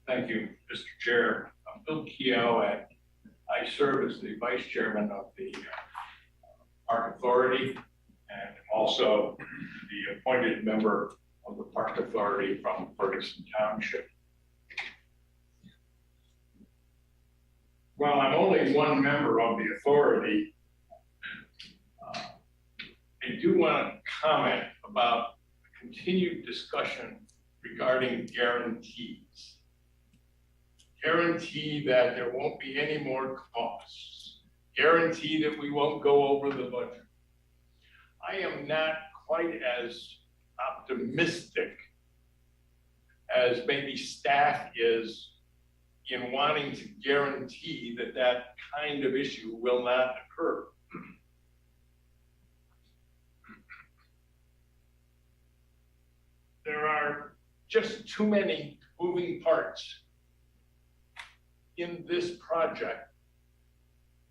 Thank you, Mr. Chair. I'm Bill Keogh, and I serve as the Vice Chairman of the Park Authority and also the appointed member of the Park Authority from Ferguson Township. While I'm only one member of the authority, I do want to comment about the continued discussion regarding guarantees. Guarantee that there won't be any more costs. Guarantee that we won't go over the budget. I am not quite as optimistic as maybe staff is in wanting to guarantee that that kind of issue will not occur. There are just too many moving parts in this project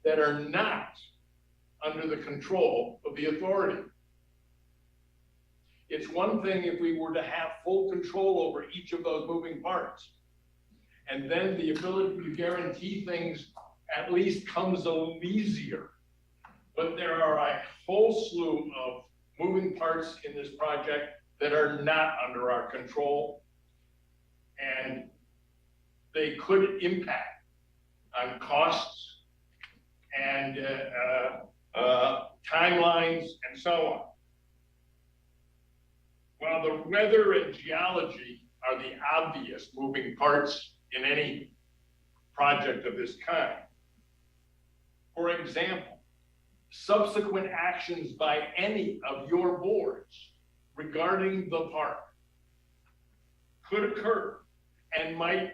that are not under the control of the authority. It's one thing if we were to have full control over each of those moving parts, and then the ability to guarantee things at least comes a little easier. But there are a whole slew of moving parts in this project that are not under our control, and they could impact on costs and timelines and so on. While the weather and geology are the obvious moving parts in any project of this kind, for example, subsequent actions by any of your boards regarding the park could occur and might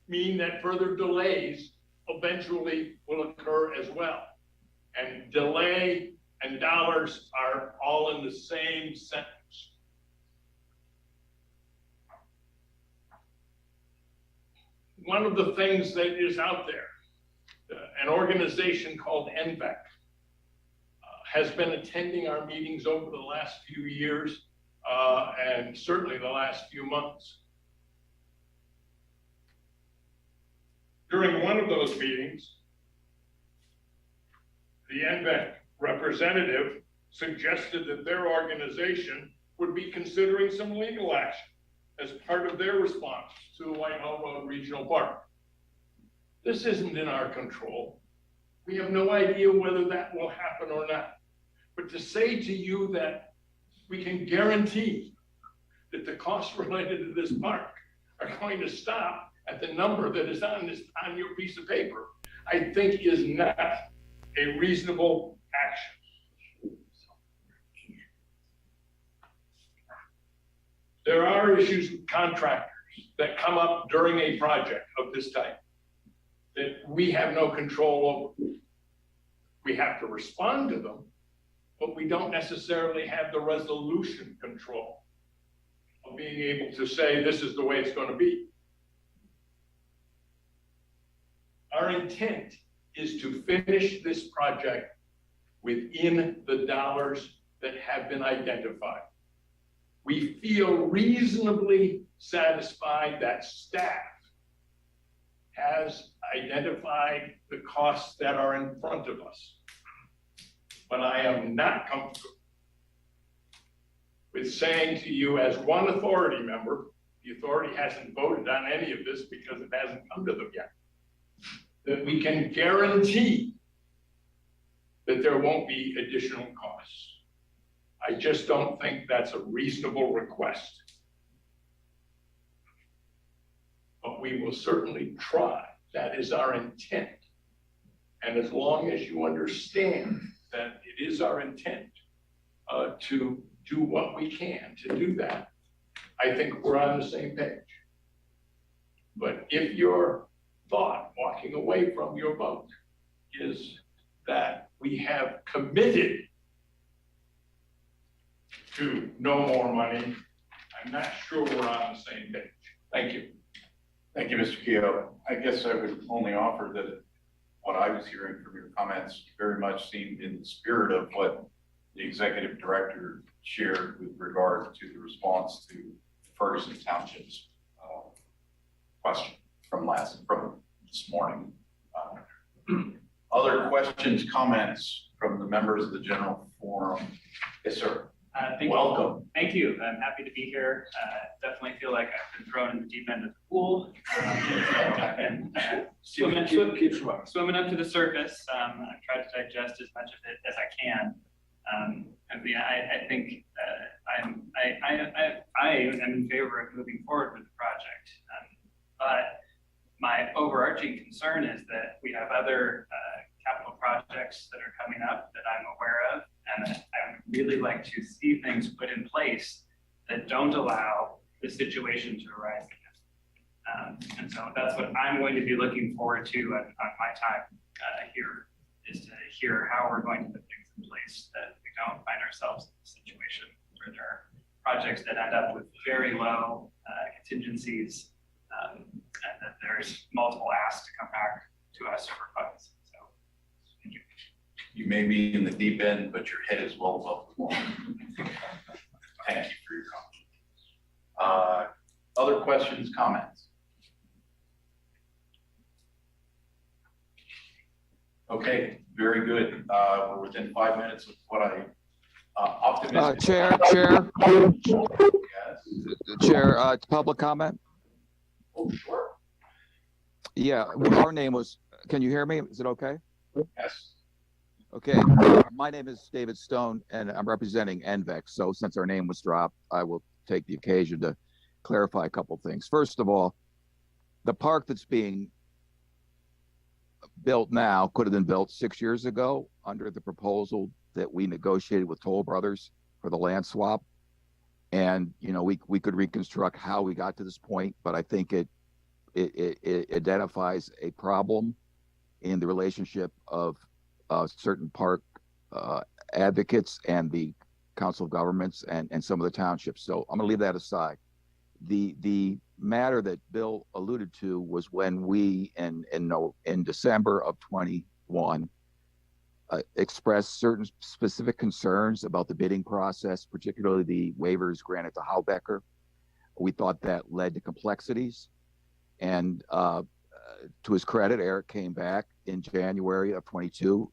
mean that further delays eventually will occur as well. And delay and dollars are all in the same sentence. One of the things that is out there, an organization called NVEC has been attending our meetings over the last few years and certainly the last few months. During one of those meetings, the NVEC representative suggested that their organization would be considering some legal action as part of their response to the Whitehall Road Regional Park. This isn't in our control. We have no idea whether that will happen or not. But to say to you that we can guarantee that the costs related to this park are going to stop at the number that is on your piece of paper, I think is not a reasonable action. There are issues with contractors that come up during a project of this type that we have no control over. We have to respond to them, but we don't necessarily have the resolution control of being able to say this is the way it's going to be. Our intent is to finish this project within the dollars that have been identified. We feel reasonably satisfied that staff has identified the costs that are in front of us. But I am not comfortable with saying to you as one authority member, the authority hasn't voted on any of this because it hasn't come to them yet, that we can guarantee that there won't be additional costs. I just don't think that's a reasonable request. But we will certainly try. That is our intent. And as long as you understand that it is our intent to do what we can to do that, I think we're on the same page. But if your thought walking away from your vote is that we have committed to no more money, I'm not sure we're on the same page. Thank you. Thank you, Mr. Keogh. I guess I would only offer that what I was hearing from your comments very much seemed in the spirit of what the executive director shared with regard to the response to Ferguson Township's question. questions, comments from the members of the general forum? Yes, sir. Welcome. Thank you. I'm happy to be here. Definitely feel like I've been thrown in the deep end of the pool. I've been swimming up to the surface. I've tried to digest as much of it as I can. I mean, I think I am in favor of moving forward with the project. But my overarching concern is that we have other capital projects that are coming up that I'm aware of, and I would really like to see things put in place that don't allow the situation to arise again. And so that's what I'm going to be looking forward to on my time here, is to hear how we're going to put things in place that we don't find ourselves in a situation where there are projects that end up with very low contingencies, and that there's multiple asks to come back to us for funds. So, thank you. You may be in the deep end, but your head is well above the water. Thank you for your comment. Other questions, comments? Okay, very good. We're within 5 minutes of what I optimistic. Chair. Yes. Chair, public comment. Oh, sure. Yeah, our name was. Can you hear me? Is it okay? Yes. Okay. My name is David Stone, and I'm representing NVEX. So since our name was dropped, I will take the occasion to clarify a couple things. First of all, the park that's being built now could have been built 6 years ago under the proposal that we negotiated with Toll Brothers for the land swap. And, you know, we could reconstruct how we got to this point, but I think it identifies a problem in the relationship of certain park advocates and the council of governments and some of the townships. So I'm gonna leave that aside. The matter that Bill alluded to was when we in December of 21 expressed certain specific concerns about the bidding process, particularly the waivers granted to Haubecker. We thought that led to complexities, and to his credit, Eric came back in January of 22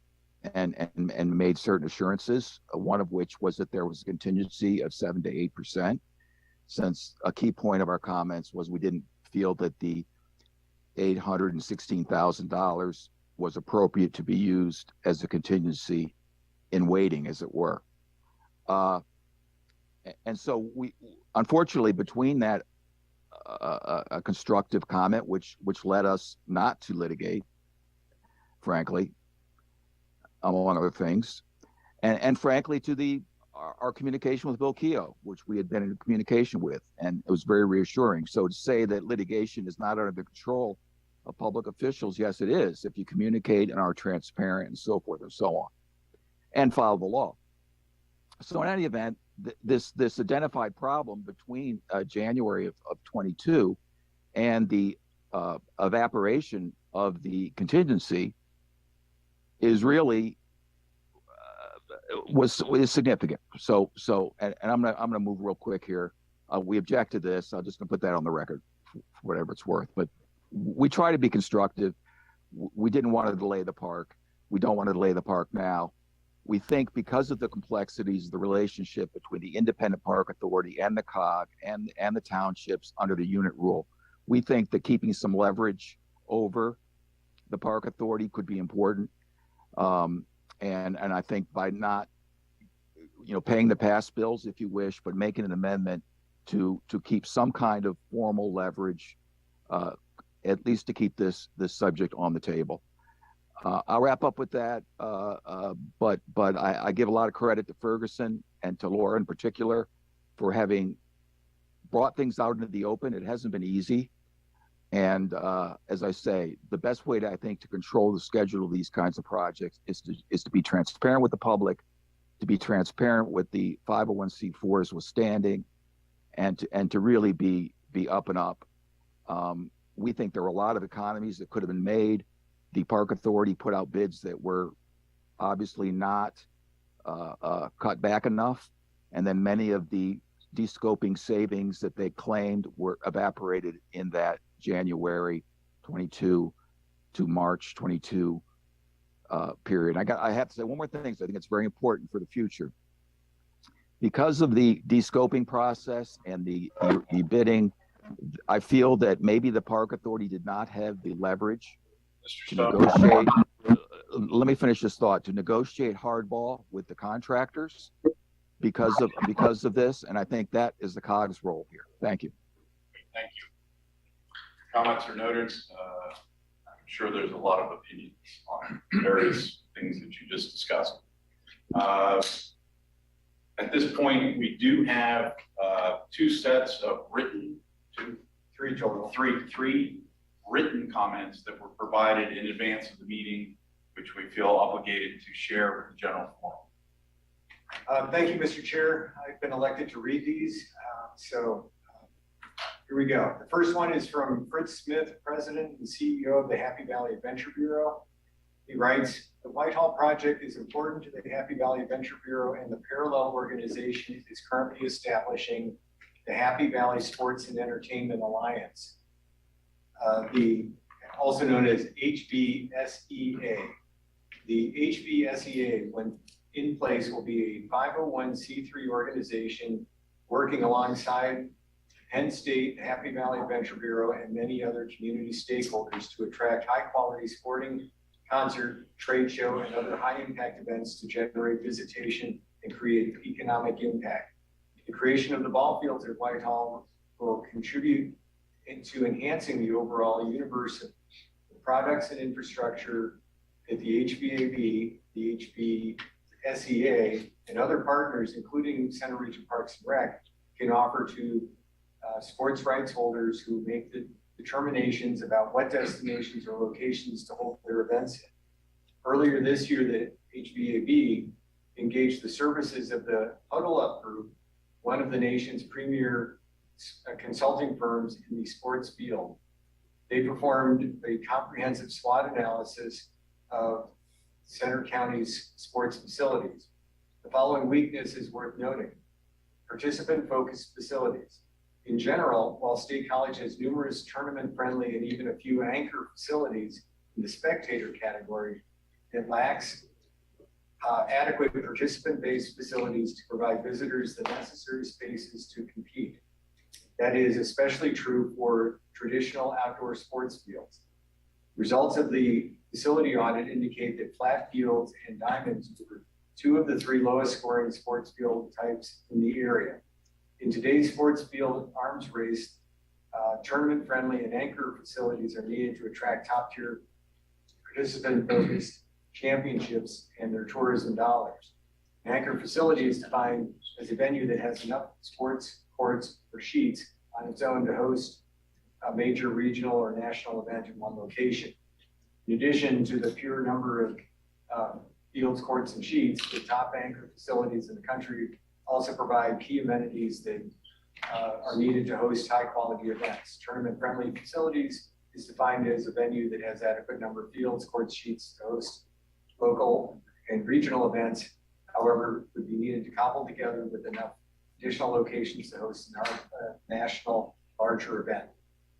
and made certain assurances, one of which was that there was a contingency of 7 to 8%. Since a key point of our comments was we didn't feel that the $816,000 was appropriate to be used as a contingency in waiting, as it were. And so we, unfortunately, between that a constructive comment, which led us not to litigate, frankly, among other things, and frankly to our communication with Bill Keogh, which we had been in communication with, and it was very reassuring. So to say that litigation is not under the control of public officials, yes, it is, if you communicate and are transparent and so forth and so on, and follow the law. So in any event, this identified problem between January of 22 and the evaporation of the contingency is really was significant. So and I'm gonna move real quick here. We object to this. I'm just gonna put that on the record for whatever it's worth. But we try to be constructive. We didn't want to delay the park. We don't want to delay the park now. We think because of the complexities of the relationship between the independent park authority and the COG and the townships under the unit rule, we think that keeping some leverage over the park authority could be important. And I think by not, paying the past bills, if you wish, but making an amendment to keep some kind of formal leverage, at least to keep this subject on the table. I'll wrap up with that, but I give a lot of credit to Ferguson and to Laura in particular for having brought things out into the open. It hasn't been easy. And as I say, the best way I think to control the schedule of these kinds of projects is to be transparent with the public, to be transparent with the 501c4s withstanding, and to really be up and up. We think there were a lot of economies that could have been made. The park authority put out bids that were obviously not cut back enough, and then many of the descoping savings that they claimed were evaporated in that January 22 to March 22 period. I have to say one more thing, so I think it's very important for the future. Because of the descoping process and the bidding, I feel that maybe the Park Authority did not have the leverage to negotiate. Let me finish this thought. To negotiate hardball with the contractors because of this, and I think that is the COG's role here. Thank you. Thank you. Comments are noted. I'm sure there's a lot of opinions on various things that you just discussed. At this point, we do have two sets of three written comments that were provided in advance of the meeting, which we feel obligated to share with the general forum. Thank you, Mr. Chair. I've been elected to read these. Here we go. The first one is from Fritz Smith, President and CEO of the Happy Valley Adventure Bureau. He writes, the Whitehall project is important to the Happy Valley Adventure Bureau and the parallel organization is currently establishing the Happy Valley Sports and Entertainment Alliance, also known as HVSEA. The HVSEA, when in place, will be a 501c3 organization working alongside Penn State, Happy Valley Adventure Bureau, and many other community stakeholders to attract high-quality sporting, concert, trade show, and other high-impact events to generate visitation and create economic impact. The creation of the ball fields at Whitehall will contribute into enhancing the overall universe of products and infrastructure that the HVAB, the HVSEA, and other partners, including Center Region Parks and Rec, can offer to sports rights holders who make the determinations about what destinations or locations to hold their events in. Earlier this year, the HVAB engaged the services of the Huddle Up Group, one of the nation's premier consulting firms in the sports field. They performed a comprehensive SWOT analysis of Center County's sports facilities. The following weakness is worth noting. Participant-focused facilities. In general, while State College has numerous tournament-friendly and even a few anchor facilities in the spectator category, it lacks adequate participant-based facilities to provide visitors the necessary spaces to compete. That is especially true for traditional outdoor sports fields. Results of the facility audit indicate that flat fields and diamonds were two of the three lowest scoring sports field types in the area. In today's sports field arms race, tournament-friendly and anchor facilities are needed to attract top-tier participant-focused championships and their tourism dollars. An anchor facility is defined as a venue that has enough sports courts or sheets on its own to host a major regional or national event in one location. In addition to the pure number of fields, courts, and sheets, the top anchor facilities in the country also provide key amenities that are needed to host high-quality events. Tournament-friendly facilities is defined as a venue that has adequate number of fields, courts, sheets to host local and regional events. However, would be needed to cobble together with enough additional locations to host a national larger event.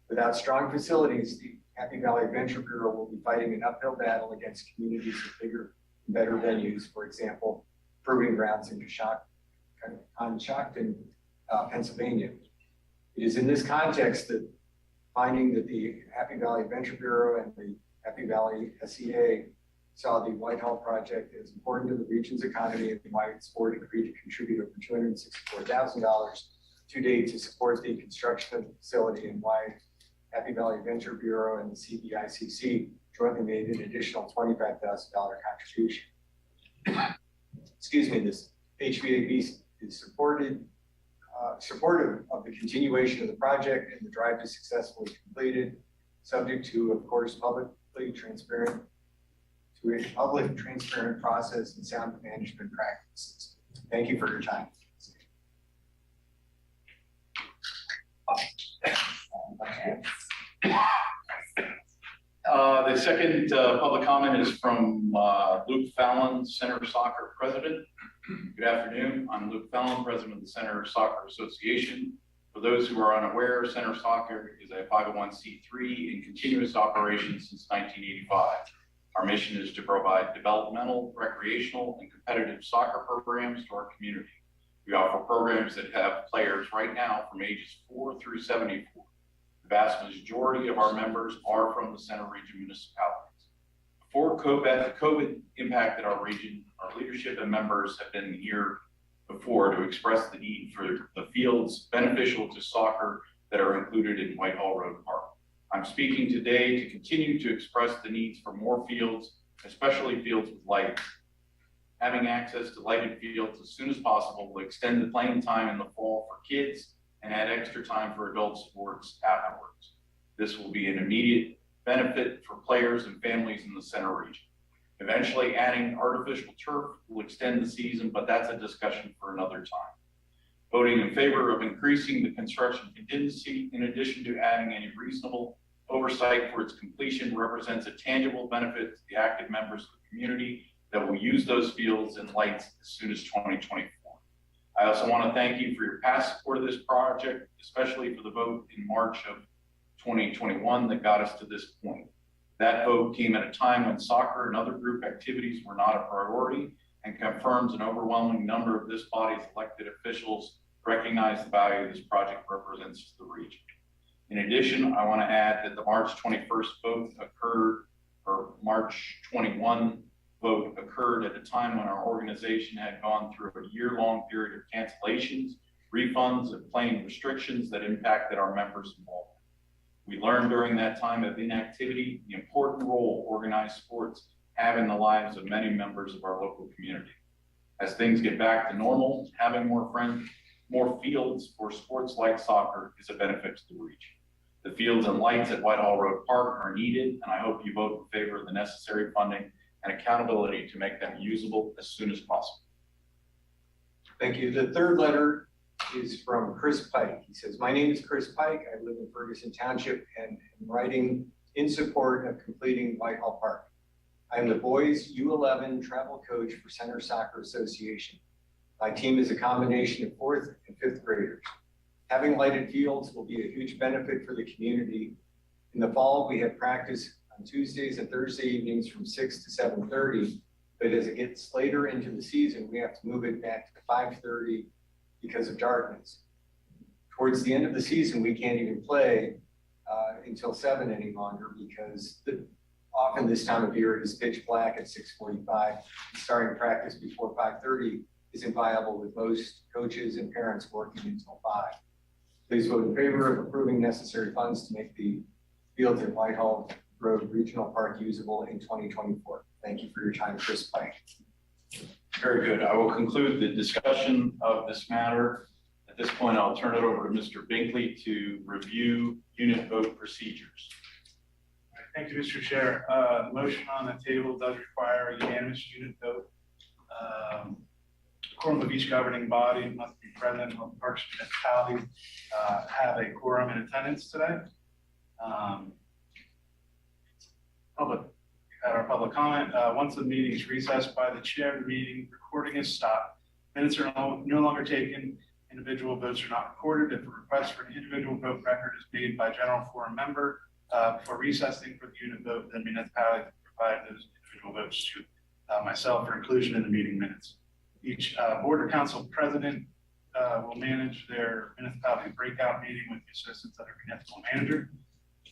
Without strong facilities, the Happy Valley Adventure Bureau will be fighting an uphill battle against communities with bigger and better venues, for example, proving grounds in Coshocton, Pennsylvania. It is in this context that finding that the Happy Valley Adventure Bureau and the Happy Valley SEA saw the Whitehall project as important to the region's economy and why its board agreed to contribute over $264,000 to date to support the construction of the facility, and why Happy Valley Adventure Bureau and the CBICC jointly made an additional $25,000 contribution. Excuse me, this HVAB is supportive of the continuation of the project and the drive to successfully complete it, subject to, of course, public transparent process and sound management practices. Thank you for your time. The second public comment is from Luke Fallon, Center Soccer President. Good afternoon. I'm Luke Fallon, President of the Center Soccer Association. For those who are unaware, Center Soccer is a 501c3 in continuous operation since 1985. Our mission is to provide developmental, recreational, and competitive soccer programs to our community. We offer programs that have players right now from ages 4 through 74. The vast majority of our members are from the Center Region municipalities. Before COVID impacted our region, our leadership and members have been here before to express the need for the fields beneficial to soccer that are included in Whitehall Road Park. I'm speaking today to continue to express the needs for more fields, especially fields with lights. Having access to lighted fields as soon as possible will extend the playing time in the fall for kids and add extra time for adult sports afterwards. This will be an immediate benefit for players and families in the Center Region. Eventually, adding artificial turf will extend the season, but that's a discussion for another time. Voting in favor of increasing the construction contingency, in addition to adding any reasonable oversight for its completion, represents a tangible benefit to the active members of the community that will use those fields and lights as soon as 2024. I also want to thank you for your past support of this project, especially for the vote in March of 2021 that got us to this point. That vote came at a time when soccer and other group activities were not a priority, and confirms an overwhelming number of this body's elected officials recognize the value this project represents to the region. In addition, I want to add that the March 21st vote occurred, or March 21 vote occurred at a time when our organization had gone through a year-long period of cancellations, refunds, and playing restrictions that impacted our members' involvement. We learned during that time of inactivity the important role organized sports have in the lives of many members of our local community. As things get back to normal, having more fields for sports like soccer is a benefit to the region. The fields and lights at Whitehall Road Park are needed, and I hope you vote in favor of the necessary funding and accountability to make them usable as soon as possible. Thank you. The third letter is from Chris Pike. He says, my name is Chris Pike. I live in Ferguson Township and am writing in support of completing Whitehall Park. I am the boys U11 travel coach for Center Soccer Association. My team is a combination of 4th and 5th graders. Having lighted fields will be a huge benefit for the community. In the fall, we have practice on Tuesdays and Thursday evenings from 6 to 7:30, but as it gets later into the season, we have to move it back to 5:30 because of darkness. Towards the end of the season, we can't even play until 7 any longer because often this time of year it is pitch black at 6:45. Starting practice before 5:30 isn't viable with most coaches and parents working until 5. Please vote in favor of approving necessary funds to make the fields at Whitehall Road Regional Park usable in 2024. Thank you for your time, Chris Pike. Very good. I will conclude the discussion of this matter. At this point, I'll turn it over to Mr. Binkley to review unit vote procedures. Thank you, Mr. Chair. The motion on the table does require a unanimous unit vote. Quorum of each governing body must be present on Parks municipalities have a quorum in attendance today. At our public comment, once the meeting is recessed by the chair of the meeting, recording is stopped. Minutes are no longer taken. Individual votes are not recorded. If a request for an individual vote record is made by general forum member for recessing for the unit vote, then municipality will provide those individual votes to myself for inclusion in the meeting minutes. Each board or council president will manage their municipality breakout meeting with the assistance of their municipal manager.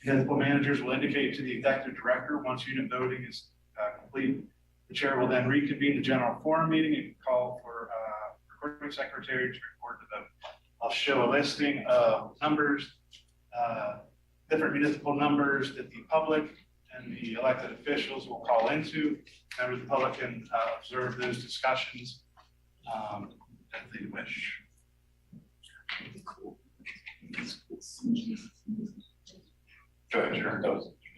Municipal managers will indicate to the executive director once unit voting is complete. The chair will then reconvene the general forum meeting and call for recording secretary to record the vote. I'll show a listing of numbers, different municipal numbers that the public and the elected officials will call into. Members of the public can observe those discussions as they wish. Go ahead, Sharon.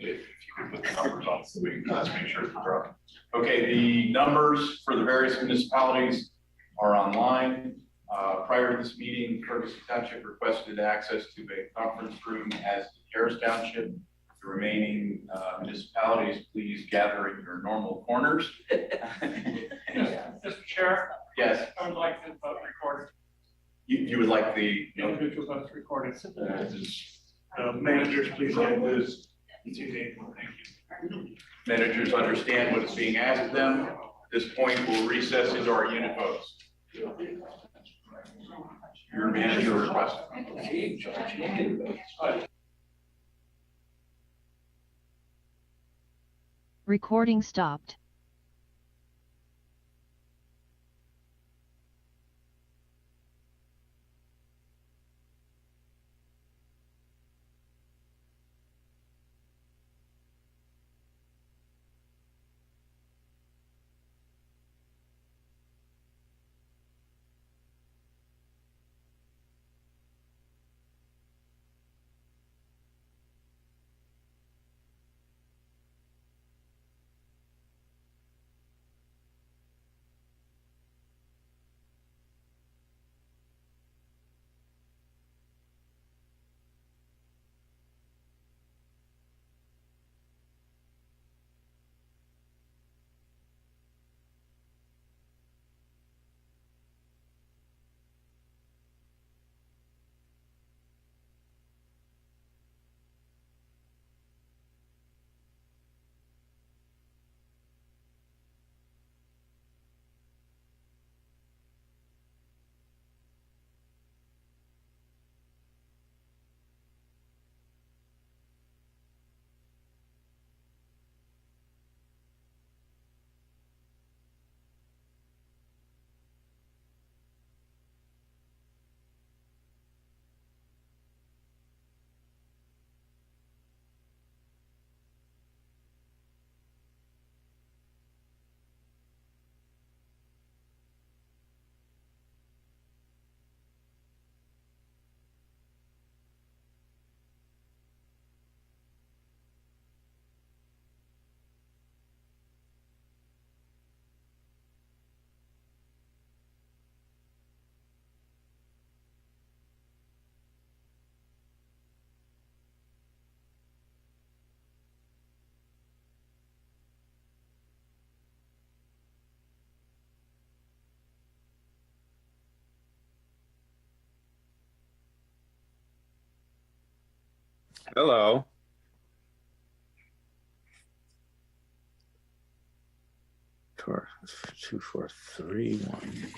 If you could put the numbers on, so we can make sure it's dropped. Okay, the numbers for the various municipalities are online. Prior to this meeting, Ferguson Township requested access to a conference room as did Harris Township. The remaining municipalities, please gather in your normal corners. Mr. Chair? Yes. I would like the vote recorded. You would like the Individual votes recorded. Managers, please get those. Thank you. Managers understand what's being asked of them. At this point, we'll recess into our unit votes. Your manager request. Recording stopped. Hello. Tour 2431.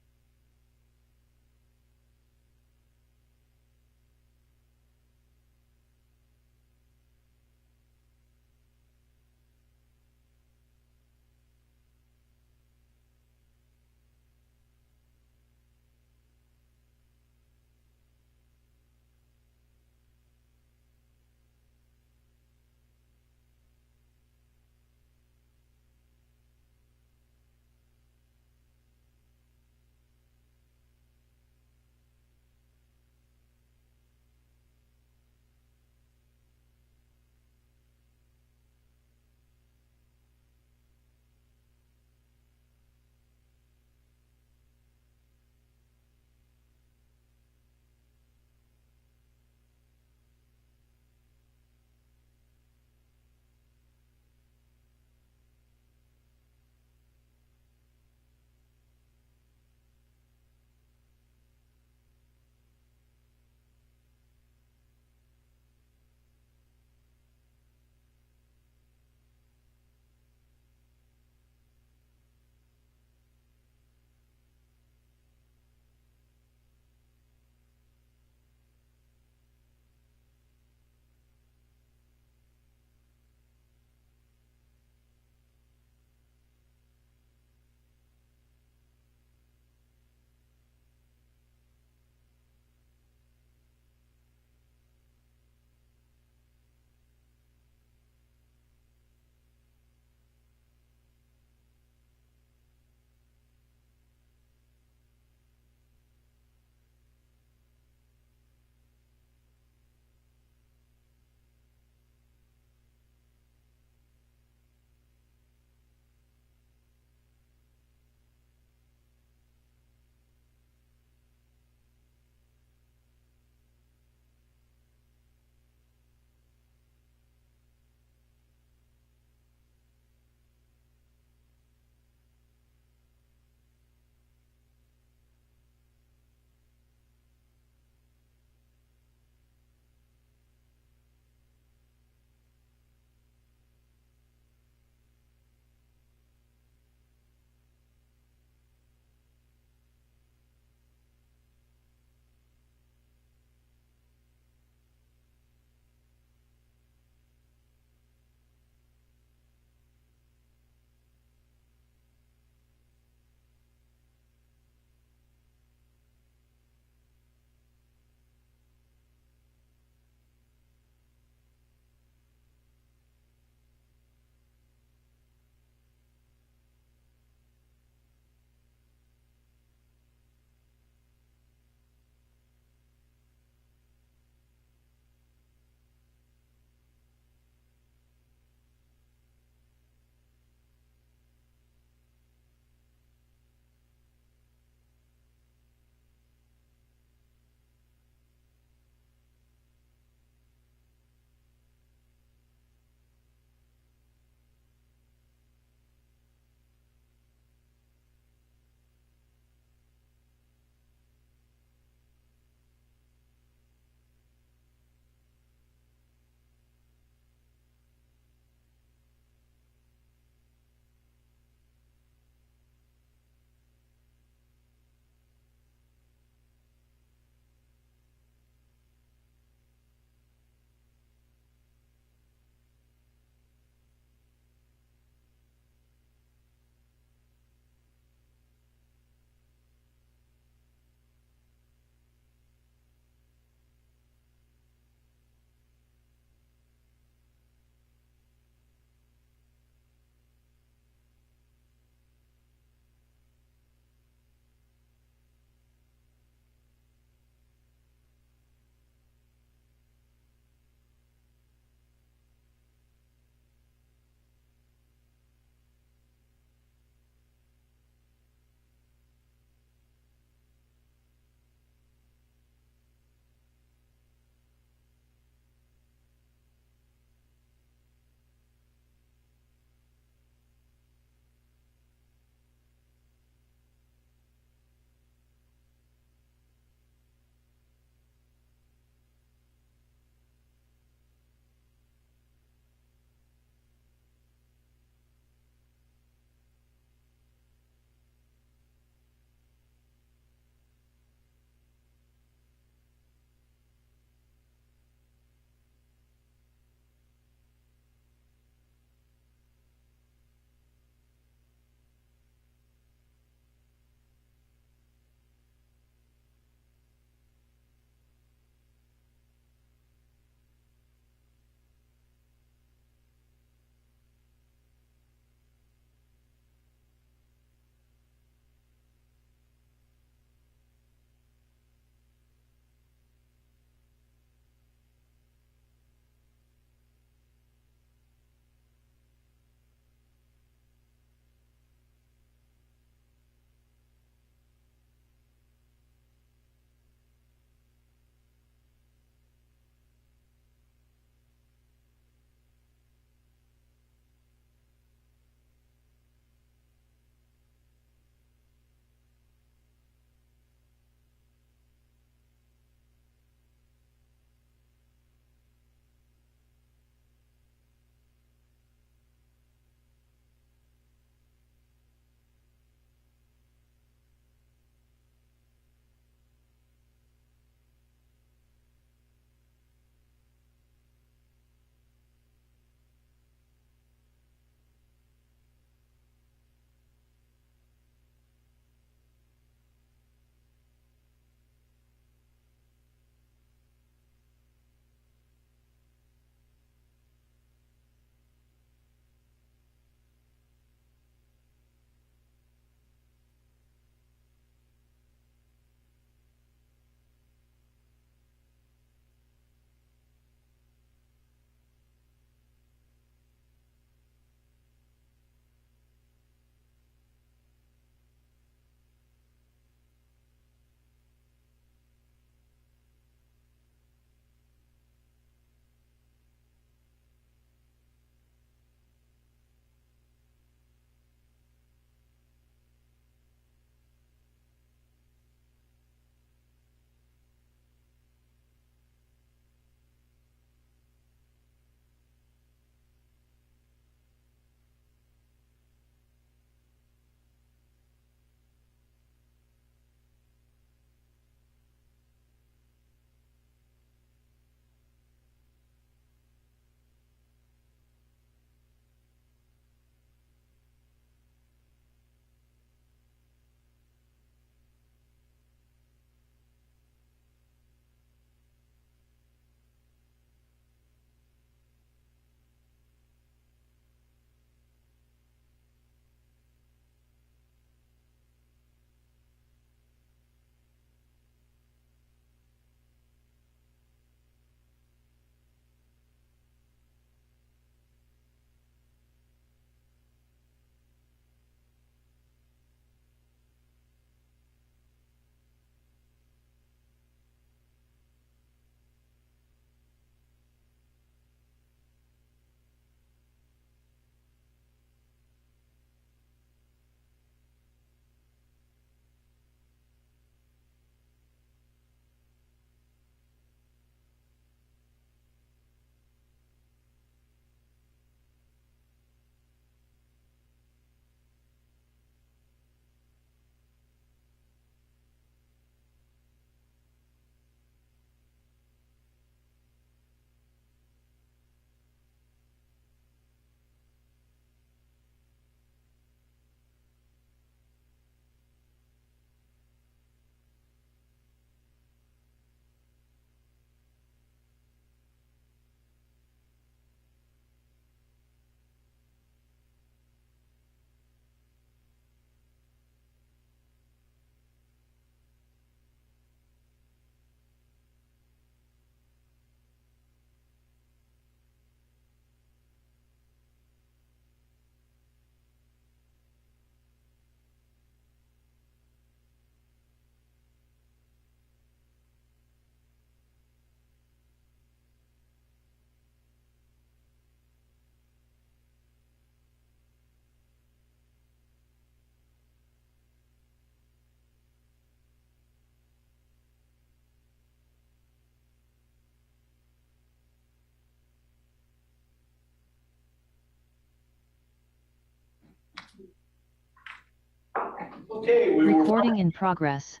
Okay, we will. Recording in progress.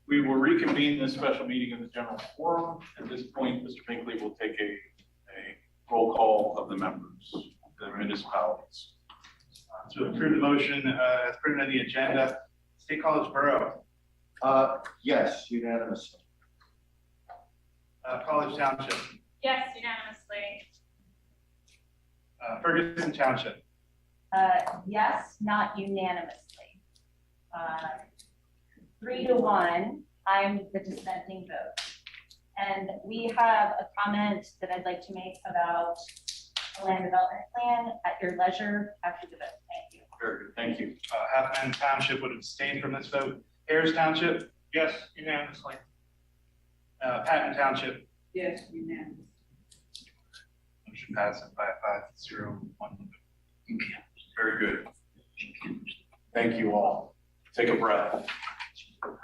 We will reconvene this special meeting of the general forum. At this point, Mr. Binkley will take a roll call of the members of the municipalities. To approve the motion, as printed on the agenda, State College Borough, Yes, unanimously. College Township, Yes, unanimously. Ferguson Township, Yes, not unanimously. 3-1, I'm the dissenting vote. And we have a comment that I'd like to make about the land development plan at your leisure after the vote. Thank you. Very good, thank you. Half Moon Township would abstain from this vote. Harris Township, Yes, unanimously. Patton Township, Yes, unanimously. motion passes by a 5-0-1. Very good. Thank you all. Take a breath.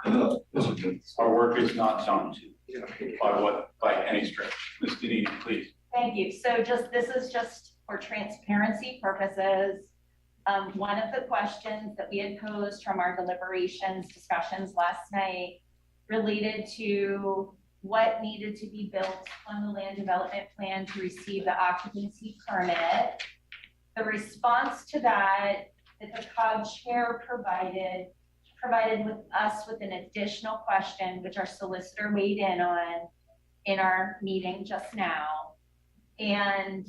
Our work is not done by any stretch. Ms. Denise, please. Thank you. So this is just for transparency purposes. One of the questions that we had posed from our deliberations, discussions last night related to what needed to be built on the land development plan to receive the occupancy permit. The response to that the COG chair provided with us with an additional question, which our solicitor weighed in on in our meeting just now. And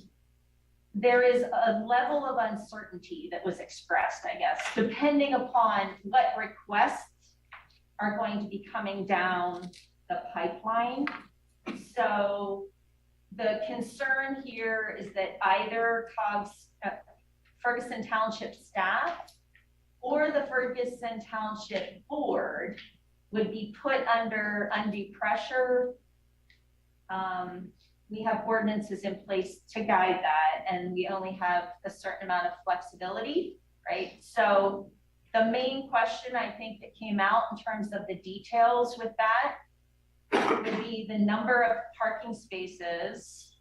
there is a level of uncertainty that was expressed, I guess, depending upon what requests are going to be coming down the pipeline. So the concern here is that either COG's Ferguson Township staff or the Ferguson Township board would be put under undue pressure. We have ordinances in place to guide that, and we only have a certain amount of flexibility, right? So the main question I think that came out in terms of the details with that would be the number of parking spaces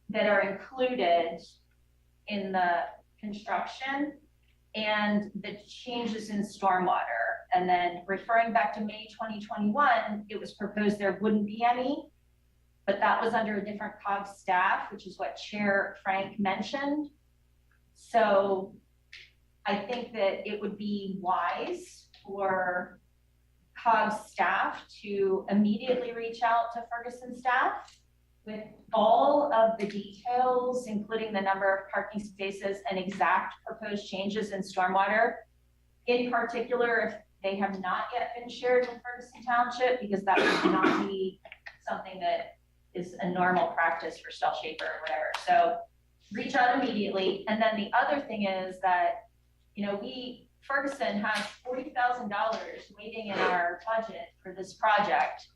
that are included in the construction and the changes in stormwater. And then referring back to May 2021, it was proposed there wouldn't be any, but that was under a different COG staff, which is what Chair Frank mentioned. So I think that it would be wise for COG staff to immediately reach out to Ferguson staff with all of the details, including the number of parking spaces and exact proposed changes in stormwater. In particular, if they have not yet been shared with Ferguson Township, because that would not be something that is a normal practice for Stell Shaper or whatever. So reach out immediately. And then the other thing is that, you know, Ferguson has $40,000 waiting in our budget for this project.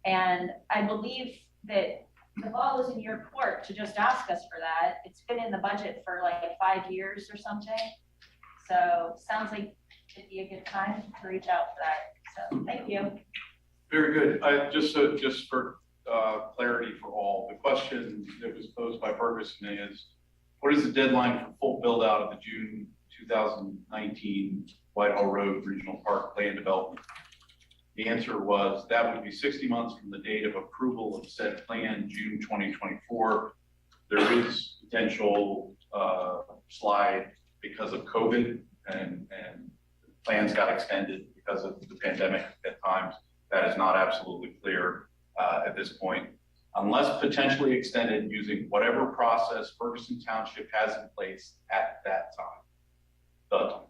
And I believe that the ball is in your court to just ask us for that. It's been in the budget for like 5 years or something. So sounds like it'd be a good time to reach out for that. So thank you. Very good. Just for clarity for all, the question that was posed by Ferguson is, what is the deadline for full build out of the June 2019 Whitehall Road Regional Park land development? The answer was that would be 60 months from the date of approval of said plan, June 2024. There is potential slide because of COVID and plans got extended because of the pandemic at times. That is not absolutely clear at this point, unless potentially extended using whatever process Ferguson Township has in place at that time. But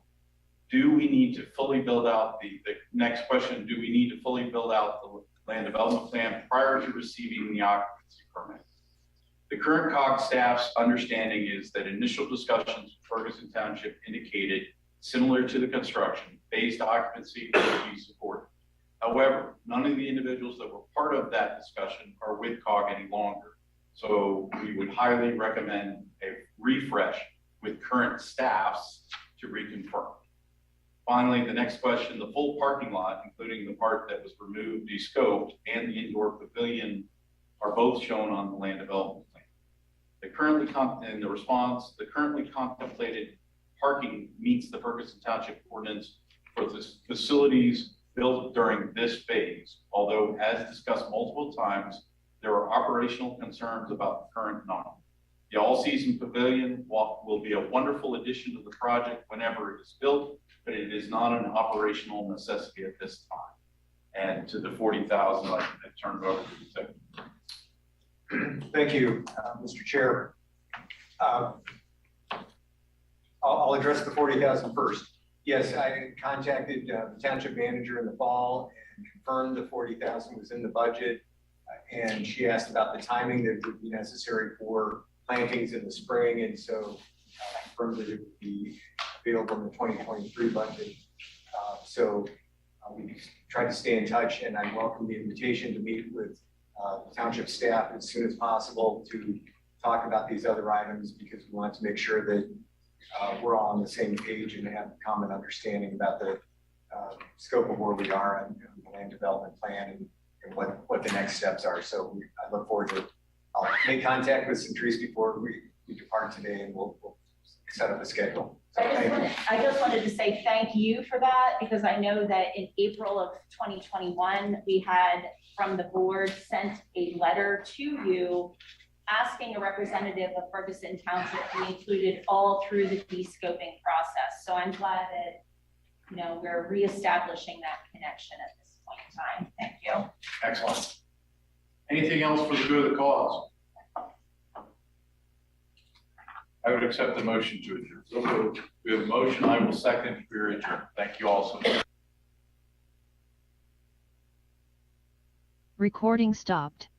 do we need to fully build out the next question, do we need to fully build out the land development plan prior to receiving the occupancy permit? The current COG staff's understanding is that initial discussions with Ferguson Township indicated similar to the construction, phased occupancy would be supported. However, none of the individuals that were part of that discussion are with COG any longer. So we would highly recommend a refresh with current staffs to reconfirm. Finally, the next question, the full parking lot, including the part that was removed, descoped, and the indoor pavilion are both shown on the land development plan. The currently contemplated parking meets the Ferguson Township ordinance for the facilities built during this phase. Although, as discussed multiple times, there are operational concerns about the current NOM. The all-season pavilion will be a wonderful addition to the project whenever it is built, but it is not an operational necessity at this time. And to the 40,000, I turn it over to the secretary. Thank you, Mr. Chair. I'll address the 40,000 first. Yes, I contacted the township manager in the fall and confirmed the 40,000 was in the budget. And she asked about the timing that would be necessary for plantings in the spring. And so I confirmed that it would be available in the 2023 budget. We tried to stay in touch, and I welcome the invitation to meet with the township staff as soon as possible to talk about these other items, because we want to make sure that we're all on the same page and have a common understanding about the scope of where we are on the land development plan and what the next steps are. So I look forward to, I'll make contact with Centrise before we depart today, and we'll set up a schedule. So I just wanted to say thank you for that, because I know that in April of 2021, we had from the board sent a letter to you asking a representative of Ferguson Township to be included all through the de-scoping process. So I'm glad that, you know, we're reestablishing that connection at this point in time. Thank you. Excellent. Anything else for the good of the cause? I would accept the motion to adjourn. We have a motion. I will second. We are adjourned. Thank you all so much. Recording stopped.